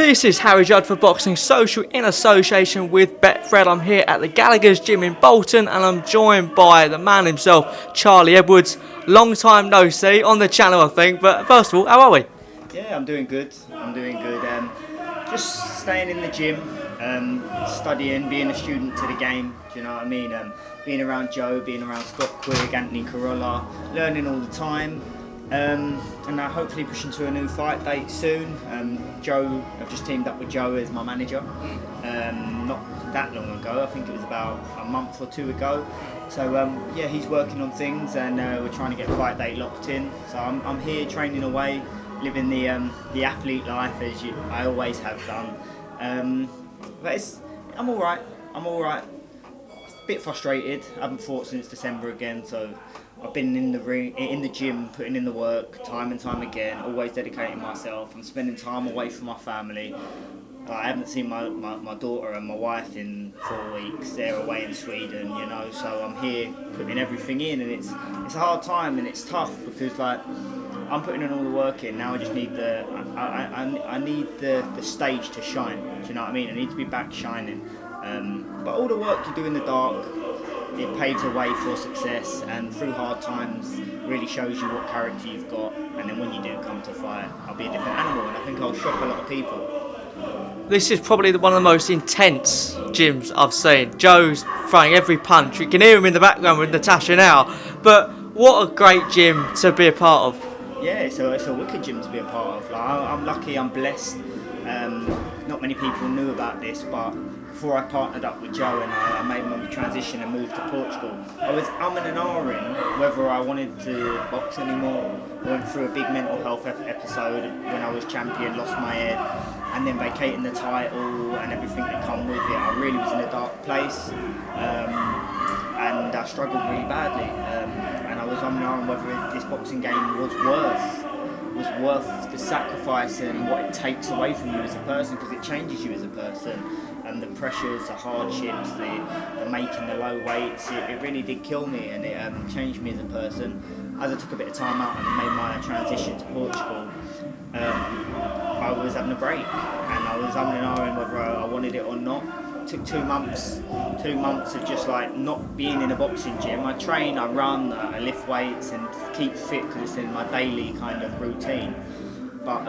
This is Harry Judd for Boxing Social in association with Betfred. I'm here at the Gallagher's Gym in Bolton and I'm joined by the man himself, Charlie Edwards. Long time no see on the channel, I think, but first of all, how are we? Yeah, I'm doing good. Just staying in the gym, studying, being a student to the game, do you know what I mean? Being around Joe, being around Scott Quigg, Anthony Corolla, learning all the time. And hopefully pushing to a new fight date soon. Joe, I've just teamed up with Joe as my manager. Not that long ago, I think it was about a month or two ago. So yeah, he's working on things and we're trying to get a fight date locked in. So I'm here training away, living the athlete life as I always have done. But I'm all right. A bit frustrated. I haven't fought since December again, so I've been in the ring, in the gym, putting in the work time and time again, always dedicating myself. I'm spending time away from my family. I haven't seen my daughter and my wife in 4 weeks. They're away in Sweden, you know, so I'm here putting everything in, and it's a hard time and it's tough because like I'm putting in all the work in. Now I just need I need the stage to shine. Do you know what I mean? I need to be back shining. But all the work you do in the dark, it paves a way for success, and through hard times really shows you what character you've got, and then when you do come to fight, I'll be a different animal, and I think I'll shock a lot of people. This is probably one of the most intense gyms I've seen. Joe's throwing every punch. You can hear him in the background with Natasha now, but what a great gym to be a part of. Yeah, it's a wicked gym to be a part of. Like, I'm lucky, I'm blessed. Not many people knew about this, but before I partnered up with Joe and I made my transition and moved to Portugal, I was umming and ahhing whether I wanted to box anymore. I went through a big mental health episode when I was champion, lost my head, and then vacating the title and everything that come with it. I really was in a dark place, and I struggled really badly. And I was umming and ahhing whether this boxing game was worth the sacrifice and what it takes away from you as a person, because it changes you as a person. And the pressures, the hardships, the making the low weights, it really did kill me, and it changed me as a person. As I took a bit of time out and made my transition to Portugal, I was having a break, and I was having an ahhing whether I wanted it or not. It took 2 months of just like not being in a boxing gym. I train, I run, I lift weights and keep fit because it's in my daily kind of routine. But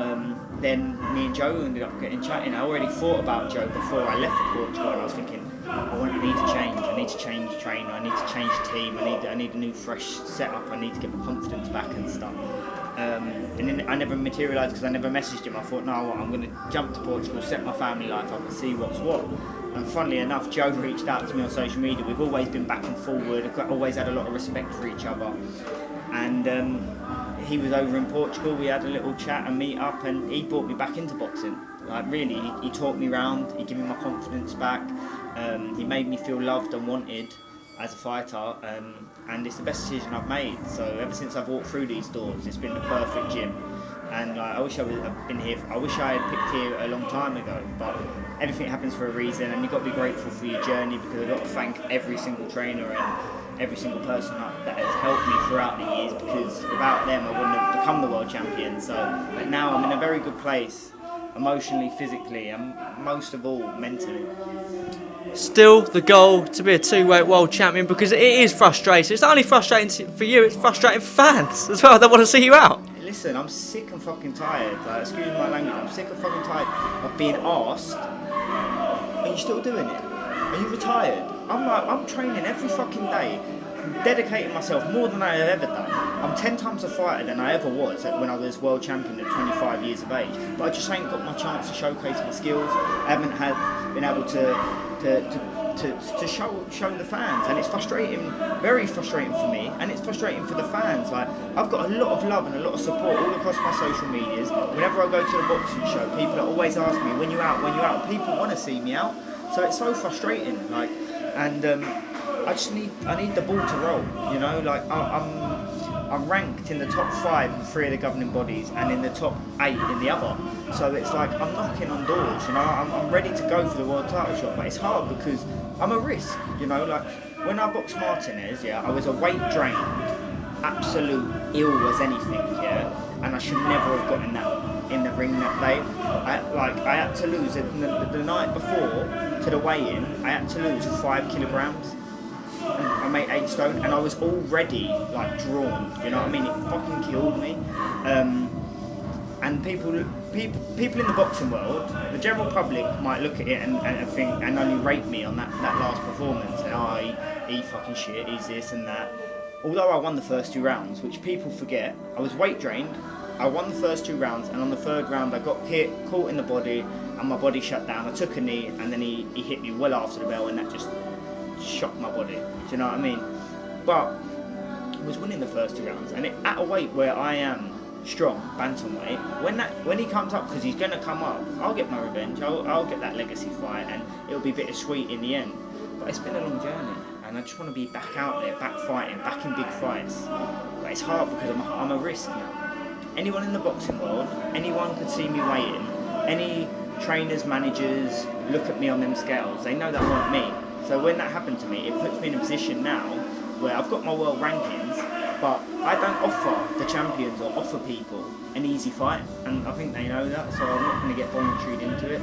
then me and Joe ended up getting chatting. I already thought about Joe before I left for Portugal, and I was thinking, I need to change. I need to change the trainer. I need to change the team. I need a new fresh setup. I need to get my confidence back and stuff. And then I never materialised because I never messaged him. I thought, no, I'm going to jump to Portugal, set my family life up and see what's what. And funnily enough, Joe reached out to me on social media. We've always been back and forward. I've always had a lot of respect for each other. And he was over in Portugal. We had a little chat and meet up, and he brought me back into boxing. Like really, he taught me round. He gave me my confidence back. He made me feel loved and wanted as a fighter, and it's the best decision I've made. So ever since I've walked through these doors, it's been the perfect gym. And I wish I would have been here. I wish I had picked here a long time ago, but everything happens for a reason, and you've got to be grateful for your journey, because I've got to thank every single trainer and every single person that has helped me throughout the years, because without them I wouldn't have become the world champion. So, but now I'm in a very good place, emotionally, physically, and most of all, mentally. Still the goal to be a two-weight world champion, because it is frustrating. It's not only frustrating for you, it's frustrating for fans as well. They want to see you out. Listen, I'm sick and fucking tired. Like, excuse my language. I'm sick and fucking tired of being asked, are you still doing it? Are you retired? I'm training every fucking day, dedicating myself more than I have ever done. I'm 10 times a fighter than I ever was when I was world champion at 25 years of age. But I just ain't got my chance to showcase my skills. I haven't been able to show the fans, and it's frustrating, very frustrating for me, and it's frustrating for the fans. Like, I've got a lot of love and a lot of support all across my social medias. Whenever I go to the boxing show, people are always asking me, when you out? People want to see me out, so it's so frustrating. Like, and I need the ball to roll. You know, like I'm ranked in the top 5 in 3 of the governing bodies and in the top 8 in the other. So it's like I'm knocking on doors, you know. I'm ready to go for the world title shot, but it's hard because I'm a risk, you know. Like when I boxed Martinez, yeah, I was a weight drained, absolute ill as anything, yeah, and I should never have gotten that in the ring that day. I had to lose it the night before to the weigh-in. I had to lose 5 kilograms. And I made 8 stone, and I was already like drawn. You know what I mean? It fucking killed me. And people in the boxing world, the general public might look at it and think and only rate me on that last performance. And he fucking shit, he's this and that. Although I won the first 2 rounds, which people forget, I was weight drained. I won the first 2 rounds, and on the 3rd round I got hit, caught in the body, and my body shut down. I took a knee, and then he hit me well after the bell, and that just shocked my body. Do you know what I mean? But I was winning the first 2 rounds, and at a weight where I am strong, bantamweight, when he comes up, because he's going to come up, I'll get my revenge. I'll get that legacy fight, and it'll be bittersweet in the end. But it's been a long journey, and I just want to be back out there, back fighting, back in big fights. But it's hard because I'm a risk now. Anyone in the boxing world, anyone could see me weighing. Any trainers, managers look at me on them scales. They know that weren't me. So when that happened to me, it puts me in a position now where I've got my world rankings, but I don't offer the champions or offer people an easy fight, and I think they know that, so I'm not going to get voluntaried into it.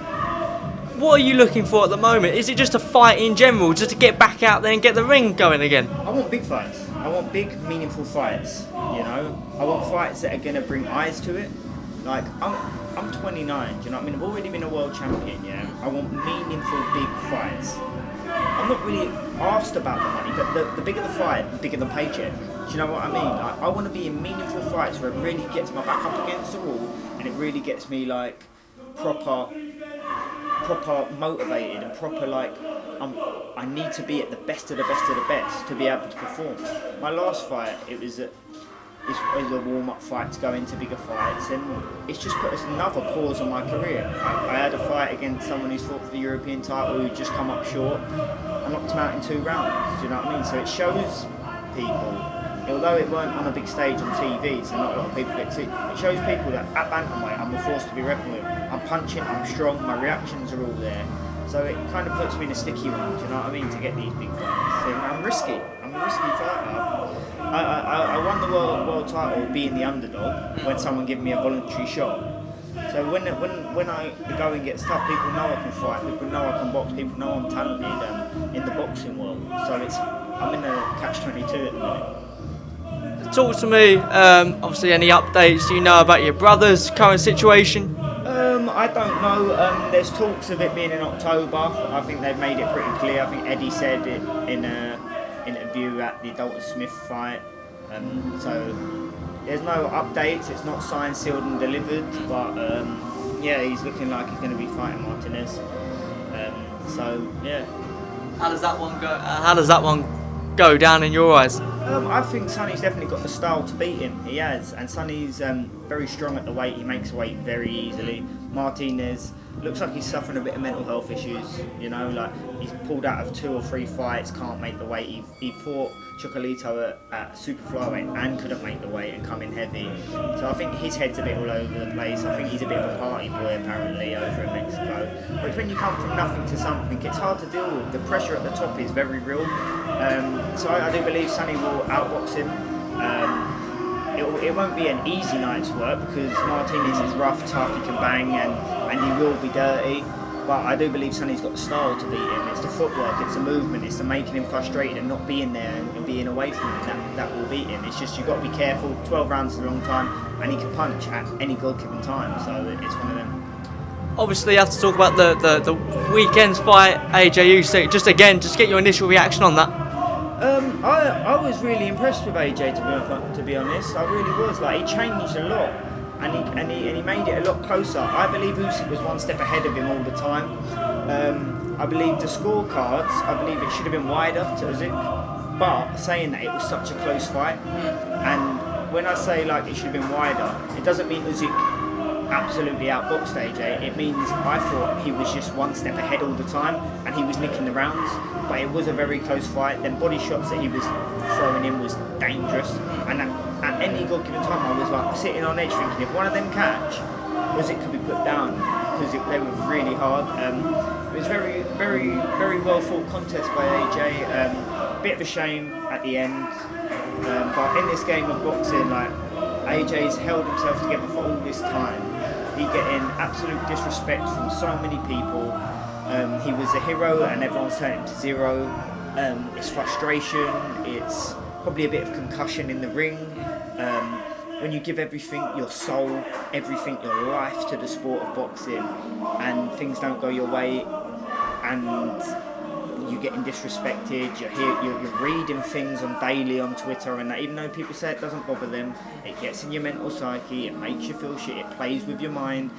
What are you looking for at the moment? Is it just a fight in general, just to get back out there and get the ring going again? I want big fights. I want big, meaningful fights, you know? I want fights that are going to bring eyes to it. Like, I'm 29, do you know what I mean? I've already been a world champion, yeah? I want meaningful, big fights. I'm not really asked about the money, but the bigger the fight, the bigger the paycheck. Do you know what I mean? Like, I want to be in meaningful fights where it really gets my back up against the wall, and it really gets me like proper motivated and proper like I need to be at the best of the best of the best to be able to perform. My last fight, it was a warm-up fight to go into bigger fights, and it's just put another pause on my career. I had a fight against someone who's fought for the European title who just come up short. I knocked him out in 2 rounds, do you know what I mean? So it shows people, although it weren't on a big stage on TV, so not a lot of people get to see, it shows people that at bantamweight I'm a force to be reckoned with. I'm punching, I'm strong, my reactions are all there. So it kind of puts me in a sticky room, do you know what I mean, to get these big fights. So I'm risky. I'm a risky fighter. I won the world title being the underdog when someone gave me a voluntary shot. So when I go and get stuff, people know I can fight, people know I can box, people know I'm talented in the boxing world. So I'm in a catch-22 at the minute. Talk to me, obviously any updates you know about your brother's current situation? I don't know. There's talks of it being in October. I think they've made it pretty clear. I think Eddie said it in an interview at the Dalton Smith fight. So there's no updates. It's not signed, sealed and delivered. But yeah, he's looking like he's going to be fighting Martinez. So yeah. How does that one go down in your eyes? I think Sonny's definitely got the style to beat him. He has, and Sonny's very strong at the weight. He makes weight very easily. Martinez looks like he's suffering a bit of mental health issues. You know, like he's pulled out of 2 or 3 fights, can't make the weight. He fought Chocolito at super flyweight and couldn't make the weight and come in heavy. So I think his head's a bit all over the place. I think he's a bit of a party boy apparently over in Mexico. But when you come from nothing to something, it's hard to deal with. The pressure at the top is very real. So I do believe Sonny will outbox him. It won't be an easy night's work because Martinez is rough, tough, he can bang and he will be dirty. But I do believe Sonny's got the style to beat him. It's the footwork, it's the movement, it's the making him frustrated and not being there and being away from him that will beat him. It's just you've got to be careful. 12 rounds is a long time and he can punch at any God-given time. So it's one of them. Obviously, you have to talk about the weekend's fight, AJ-Usyk. Just get your initial reaction on that. I was really impressed with AJ to be honest. I really was. Like he changed a lot, and he made it a lot closer. I believe Usyk was one step ahead of him all the time. I believe the scorecards. I believe it should have been wider to Usyk. But saying that, it was such a close fight, and when I say like it should have been wider, it doesn't mean Usyk absolutely outboxed AJ. It means I thought he was just one step ahead all the time and he was nicking the rounds, but it was a very close fight. Them body shots that he was throwing in was dangerous, and at any given time I was like sitting on edge thinking if one of them catch, Usyk could be put down because they were really hard. It was very, very, very well fought contest by AJ. Bit of a shame at the end, but in this game of boxing, like AJ's held himself together for all this time, He getting absolute disrespect from so many people. He was a hero and everyone's turned him to zero. It's frustration, it's probably a bit of concussion in the ring. When you give everything, your soul, everything, your life to the sport of boxing, and things don't go your way, and you're getting disrespected, you're reading things on daily on Twitter and that, even though people say it doesn't bother them, it gets in your mental psyche, it makes you feel shit, it plays with your mind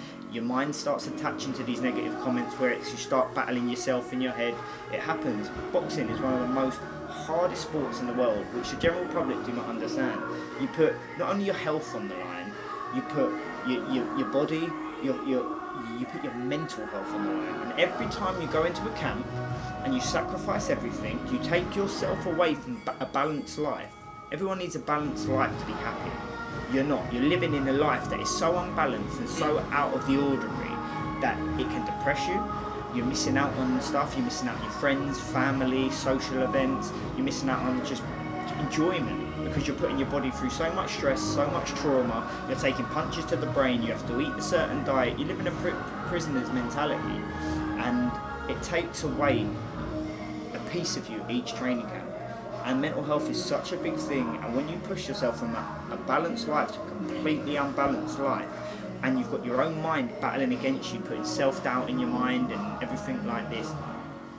starts attaching to these negative comments where you start battling yourself in your head. It happens. Boxing is one of the most hardest sports in the world, which the general public do not understand. You put not only your health on the line, you put your body, you put your mental health on the line. And every time you go into a camp and you sacrifice everything, you take yourself away from a balanced life. Everyone needs a balanced life to be happy. You're not. You're living in a life that is so unbalanced and so out of the ordinary that it can depress you. You're missing out on stuff. You're missing out on your friends, family, social events. You're missing out on just enjoyment because you're putting your body through so much stress, so much trauma. You're taking punches to the brain. You have to eat a certain diet. You live in a prisoner's mentality, and it takes away a piece of you each training camp. And mental health is such a big thing, and when you push yourself from a balanced life to a completely unbalanced life, and you've got your own mind battling against you, putting self-doubt in your mind and everything like this,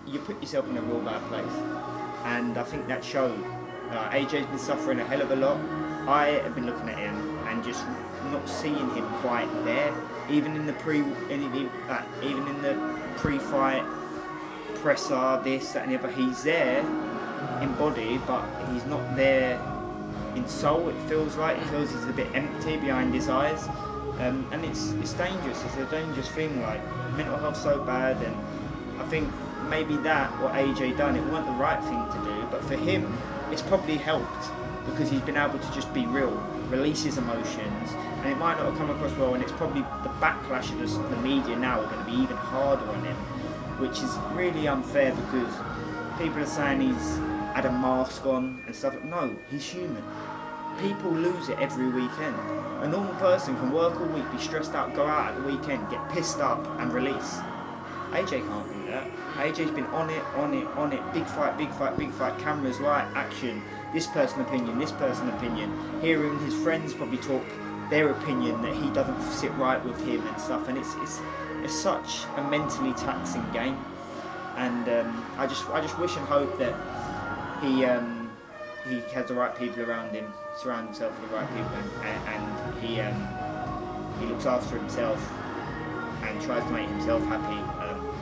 you put yourself in a real bad place. And I think that showed. AJ's been suffering a hell of a lot. I have been looking at him and just not seeing him quite there. Even in the pre-fight presser, this, that, and the other, he's there in body, but he's not there in soul. It feels he's a bit empty behind his eyes, and it's dangerous. It's a dangerous thing. Like, mental health so bad, and I think maybe that what AJ done, it wasn't the right thing to do, but for him it's probably helped because he's been able to just be real, release his emotions, and it might not have come across well, and it's probably the backlash of the media now are going to be even harder on him, which is really unfair because people are saying he's had a mask on and stuff. No, he's human. People lose it every weekend. A normal person can work all week, be stressed out, go out at the weekend, get pissed up and release. AJ can't do that. AJ's been on it, big fight, cameras, light, action, this person opinion, hearing his friends probably talk their opinion that he doesn't sit right with him and stuff, and it's such a mentally taxing game. And I just wish and hope that he has the right people around him, surround himself with the right people, and he looks after himself and tries to make himself happy.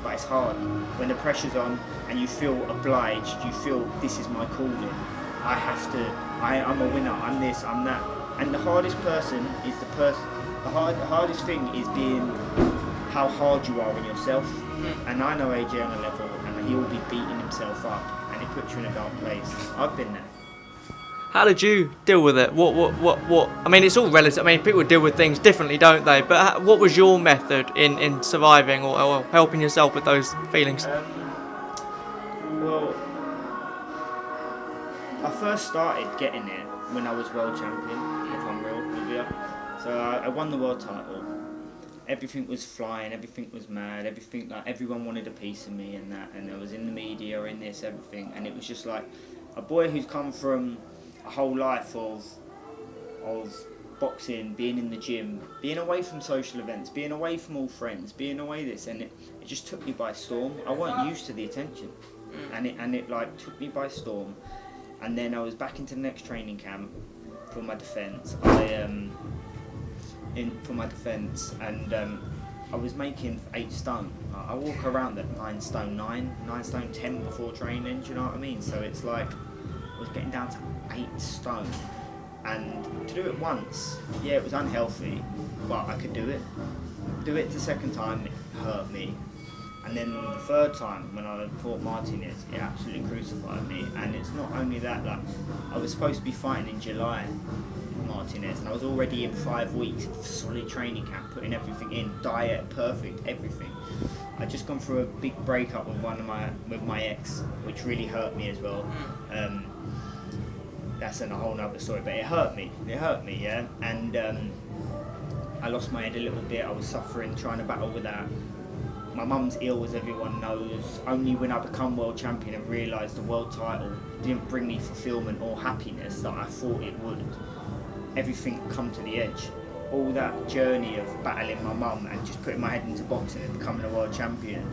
But it's hard when the pressure's on and you feel obliged. You feel this is my calling. I have to. I'm a winner. I'm this. I'm that. And the hardest person is the hardest thing is being how hard you are on yourself. And I know AJ on a level, and he will be beating himself up, and it puts you in a dark place. I've been there. How did you deal with it? What? I mean, it's all relative. I mean, people deal with things differently, don't they? But what was your method in surviving or helping yourself with those feelings? Well, I first started getting it when I was world champion, if I'm real with you. So I won the world title. Everything was flying, everything was mad, everyone wanted a piece of me and that, and I was in the media, in this, everything, and it was just like a boy who's come from a whole life of boxing, being in the gym, being away from social events, being away from all friends, being away this, and it just took me by storm. I weren't used to the attention, and it like took me by storm. And then I was back into the next training camp for my defence. And I was making 8 stone. I walk around at 9 stone 10 before training. Do you know what I mean? So it's like I was getting down to 8 stone, and to do it once, yeah, it was unhealthy, but I could do it. Do it the second time, it hurt me, and then the third time when I fought Martinez, it absolutely crucified me. And it's not only that, like I was supposed to be fighting in July, Martinez, and I was already in 5 weeks of solid training camp, putting everything in, diet, perfect, everything. I'd just gone through a big breakup with my ex, which really hurt me as well. That's a whole nother story, but it hurt me, yeah. And I lost my head a little bit. I was suffering, trying to battle with that. My mum's ill, as everyone knows. Only when I become world champion and realised the world title didn't bring me fulfilment or happiness that I thought it would. Everything come to the edge. All that journey of battling my mum and just putting my head into boxing and becoming a world champion,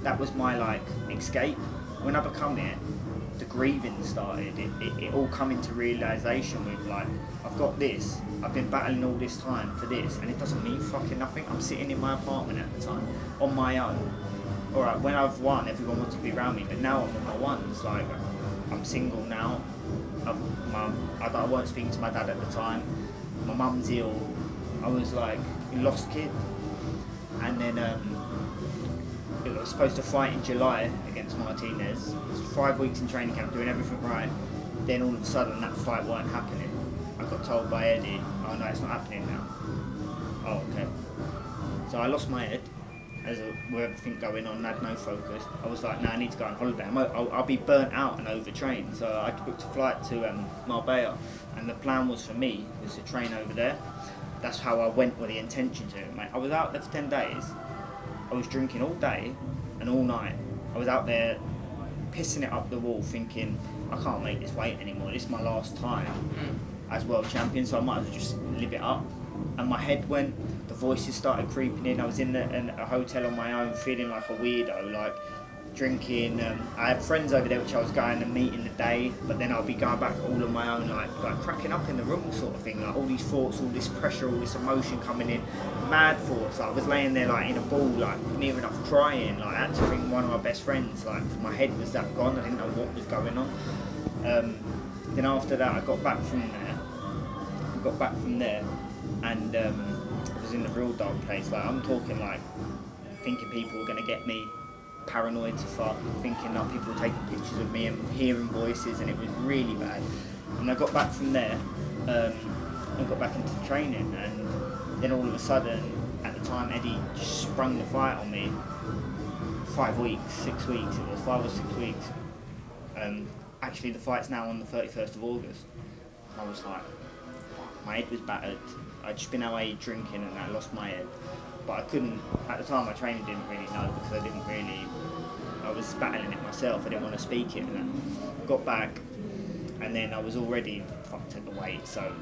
that was my like escape. When I become it, the grieving started. It all come into realisation with like, I've got this, I've been battling all this time for this, and it doesn't mean fucking nothing. I'm sitting in my apartment at the time, on my own. Alright, when I've won, everyone wants to be around me, but now I'm on my ones. Like, I'm single now. I weren't speaking to my dad at the time. My mum's ill. I was like a lost kid. And then I was supposed to fight in July against Martinez. It was 5 weeks in training camp, doing everything right. Then all of a sudden that fight weren't happening. I got told by Eddie, oh no, it's not happening now. Oh, okay. So I lost my head with everything going on, I had no focus. I was like, I need to go on holiday. I'll be burnt out and overtrained. So I booked a flight to Marbella, and the plan was for me was to train over there. That's how I went with the intention to it, mate. I was out there for 10 days. I was drinking all day and all night. I was out there pissing it up the wall thinking, I can't make this weight anymore. This is my last time as world champion, so I might as well just live it up. And my head went, the voices started creeping in. I was in a hotel on my own, feeling like a weirdo, like drinking. I had friends over there which I was going to meet in the day, but then I'll be going back all on my own, like cracking up in the room sort of thing, like all these thoughts, all this pressure, all this emotion coming in, mad thoughts. Like, I was laying there like in a ball, like near enough crying. Like, I had to ring one of my best friends, like my head was that gone, I didn't know what was going on. Then after that I got back from there and I was in a real dark place. Like, I'm talking like thinking people were going to get me, paranoid to fuck, thinking that people were taking pictures of me and hearing voices, and it was really bad. And I got back from there and got back into training, and then all of a sudden, at the time, Eddie just sprung the fight on me. 5 weeks, 6 weeks, it was 5 or 6 weeks. Actually the fight's now on the 31st of August. I was like, fuck, my head was battered. I'd just been away drinking and I lost my head. But I couldn't, at the time my trainer didn't really know, because I was battling it myself, I didn't want to speak it, and I got back and then I was already fucked at the weight. So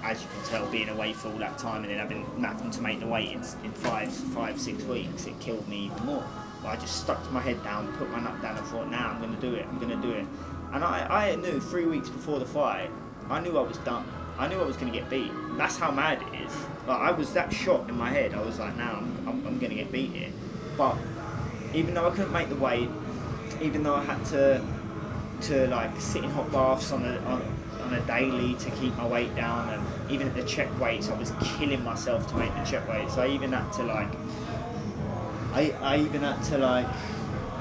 as you can tell, being away for all that time and then having to make the weight in 5-6 weeks, it killed me even more. But I just stuck my head down, put my nut down and thought, I'm going to do it. And I knew 3 weeks before the fight, I knew I was done. I knew I was going to get beat. That's how mad it is. Like, I was that shot in my head. I was like, I'm going to get beat here. But even though I couldn't make the weight, even though I had to like sit in hot baths on a daily to keep my weight down, and even at the check weights, I was killing myself to make the check weights. I even had to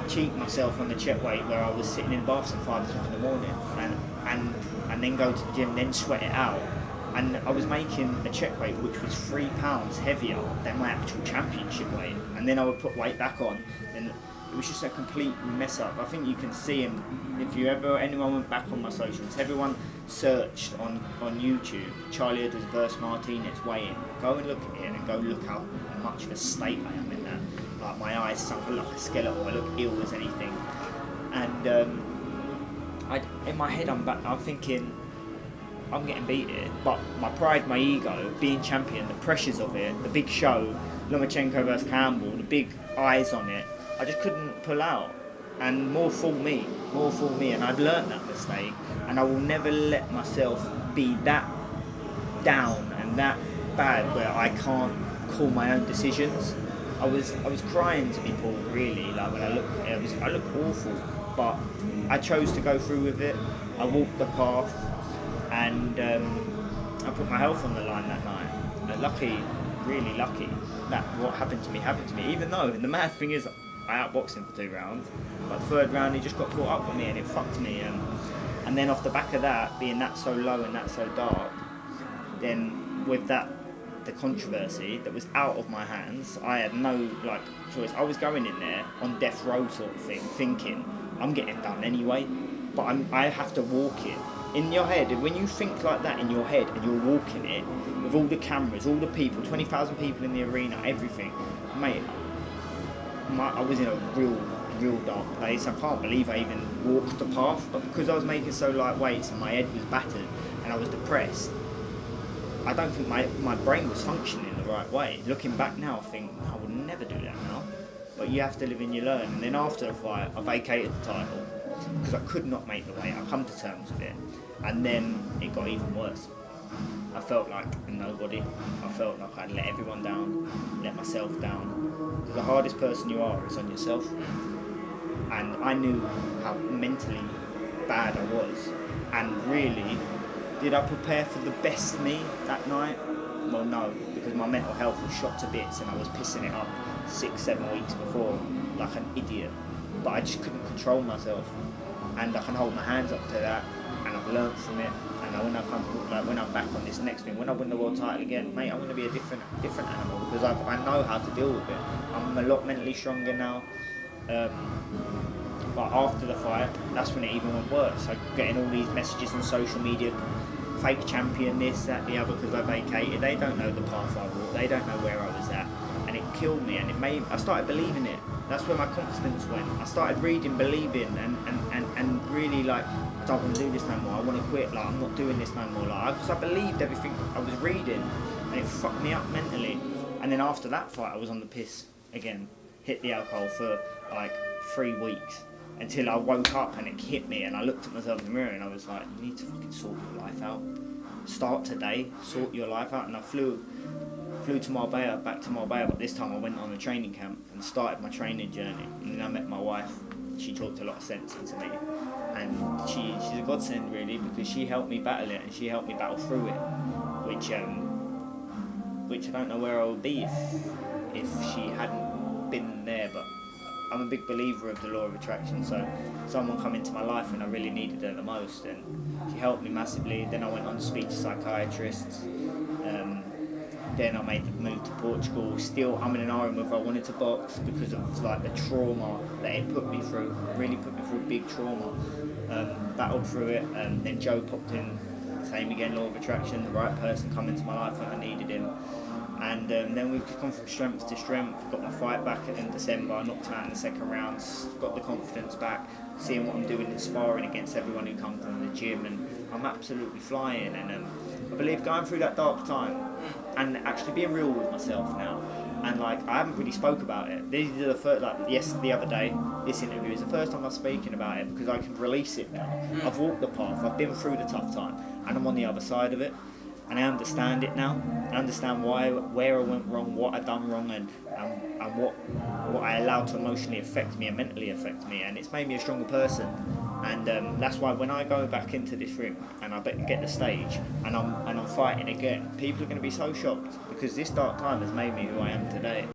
cheat myself on the check weight, where I was sitting in baths at 5 o'clock in the morning and then go to the gym, then sweat it out. And I was making a check weight which was 3 pounds heavier than my actual championship weight. And then I would put weight back on, and it was just a complete mess up. I think you can see him, if anyone went back on my socials, everyone searched on YouTube, Charlie Edwards versus Martinez weigh-in. Go and look at it and go look how much of a state I am in that. Like, my eyes sunk, I look like a skeleton, I look ill as anything. And in my head I'm thinking, I'm getting beat here, but my pride, my ego, being champion, the pressures of it, the big show, Lomachenko versus Campbell, the big eyes on it, I just couldn't pull out. And more fool me, and I've learnt that mistake, and I will never let myself be that down and that bad where I can't call my own decisions. I was crying to be Paul, really. Like, when I looked at it, I looked awful, but I chose to go through with it. I walked the path, and I put my health on the line that night. Really lucky that what happened to me. Even though the mad thing is, I outboxed him for 2 rounds, but the 3rd round he just got caught up with me and it fucked me. And then off the back of that, being that so low and that so dark, then with that, the controversy that was out of my hands, I had no choice. I was going in there on death row sort of thing, thinking I'm getting done anyway, but I have to walk it. in your head, when you think like that in your head and you're walking it with all the cameras, all the people, 20,000 people in the arena, everything, mate, I was in a real dark place. I can't believe I even walked the path, but because I was making so light weights and my head was battered and I was depressed, I don't think my brain was functioning the right way. Looking back now, I think I would never do that now. But you have to live and you learn. And then after the fight, I vacated the title because I could not make the weight. I come to terms with it, and then it got even worse. I felt like a nobody. I felt like I'd let everyone down, let myself down. Because the hardest person you are is on yourself. And I knew how mentally bad I was. And really, did I prepare for the best me that night? Well, no, because my mental health was shot to bits and I was pissing it up 6-7 weeks before like an idiot. But I just couldn't control myself. And I can hold my hands up to that, and I've learned from it. And when I'm back on this next thing, when I win the world title again, mate, I'm going to be a different animal because I know how to deal with it. I'm a lot mentally stronger now. But after the fight, that's when it even went worse. I'm getting all these messages on social media, fake champion, this, that, the other, because I vacated. They don't know the path I walked. They don't know where I was at. And it killed me, and I started believing it. That's where my confidence went. I started reading, believing, and really like, I don't want to do this no more. I want to quit. Like, I'm not doing this no more. Like, because I believed everything I was reading, and it fucked me up mentally. And then after that fight, I was on the piss again. Hit the alcohol for like 3 weeks until I woke up and it hit me, and I looked at myself in the mirror and I was like, you need to fucking sort your life out. Start today. Sort your life out. And I flew to Marbella, back to Marbella, but this time I went on a training camp and started my training journey. And then I met my wife. She talked a lot of sense into me, and she's a godsend really, because she helped me battle it and she helped me battle through it, which I don't know where I would be if she hadn't been there. But I'm a big believer of the law of attraction, so someone come into my life when I really needed her the most, and she helped me massively. Then I went on to speak to psychiatrists. Then I made the move to Portugal. Still, I'm in an iron whether I wanted to box because of like the trauma that it put me through. Really put me through big trauma. Battled through it, and then Joe popped in. Same again, law of attraction. The right person come into my life when I needed him. And then we've gone from strength to strength. Got my fight back in December. I knocked him out in the second round. Got the confidence back. Seeing what I'm doing in sparring against everyone who comes from the gym, and I'm absolutely flying. And I believe going through that dark time and actually being real with myself now. And like, I haven't really spoke about it. This is the first, like, the other day, this interview is the first time I'm speaking about it because I can release it now. I've walked the path. I've been through the tough time, and I'm on the other side of it. And I understand it now. I understand where I went wrong, what I done wrong, and what I allowed to emotionally affect me and mentally affect me, and it's made me a stronger person. And that's why when I go back into this ring and I get the stage and I'm fighting again, people are going to be so shocked because this dark time has made me who I am today.